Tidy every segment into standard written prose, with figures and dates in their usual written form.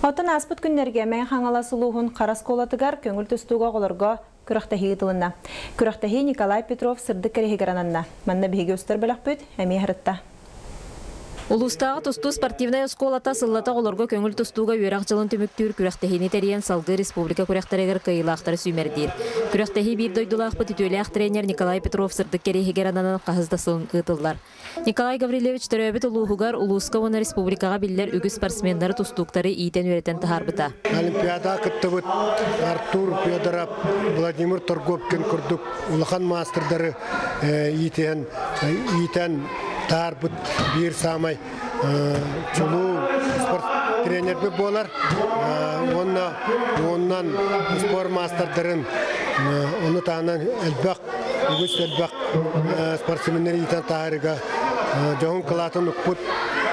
Хотын аспыт күннерге мен хаңаласылуғын қарасколатыгар көңіл түстуға қолырға күрақтахи ғытылына. Күрақтахи Николай Петров сырды кәрехігірананна. Манна бігі өстір білік бүт, әмей ғырытта. Улустағы тұсту спортивная сколата сыллата оларға көңіл тұстуға өрақ жылын түміктүр күрақтахини тәрен салғы республика күрақтарығыр қиылақтары сүймердер. Күрақтахи бір дойдулақпы түтөліяқ тренер Николай Петров сырды кәрехігірананын қағыздасылын ғытылдар. Николай Гаврилевич төрөбіт ұлуғығар Улуска оны республикаға білдер үгі спортсмендары тұстуқтары иетен өретен тахарбыта. Олимпиада кыттыбыт Артур Федоров, Владимир Торговкин күрдік улахан мастырдары иетен тарбыт бир самай чулу спорт тренерби болар. Оннан спорт мастырдарын оны тағынан әлбәқ, үгіс әлбәқ спортсменер иетен тағырыға жоғын қылатын ұқпыт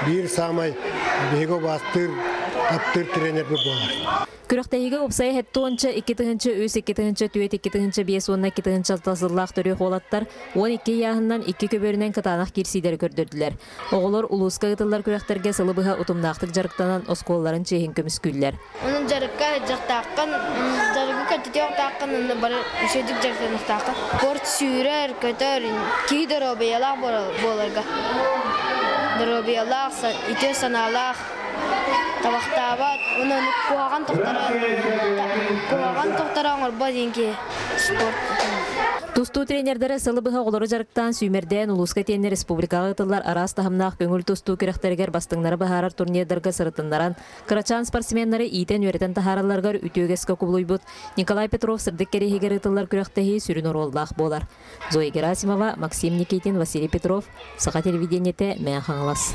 бир самай бейго бастыр таптыр тренерби болар. Күрақтахиге опсайы хәттуынча 2-тігінші өз 2-тігінші түйет 2-тігінші бес онна 2-тігінші тасыллақ түрі қолаттар 12 яғынан 2 көберінен кытанақ керсидер көрдірділер. Оғылар улуска ғытылар күрақтарға сылыбыға ұтымнақтық жарықтанан осколларын чейін көміскүллер. Оның жарыққа жақтаққан, жарығы көтіте оқтаққан, оны бары үшедік жарықтан оқтаққан. Порт сүйрер, көтер, кей дұробиялақ боларға. Дұробиялақ, ите саналақ. Табақтабат, оны қуаған тоқтара аңырба денге спорт. Тусту тренердері сылыбыға олары жарықтан сүймерден Улуска тені республикаға ғытылар арас тахымнақ көңіл тусту күрәқтергер бастыңнары бағарар турнирдарға сырытынларан Карачан спортсменлары иетен өретен тахараларғар үтеугескі кублуйбыт Николай Петров сырдық керехегер ғытылар күрәқтахи сүрін ороллақ болар. Зоя Герасимова, Максим Никитин, Василий Петров, Сақа телевидениеті мән қаңылас.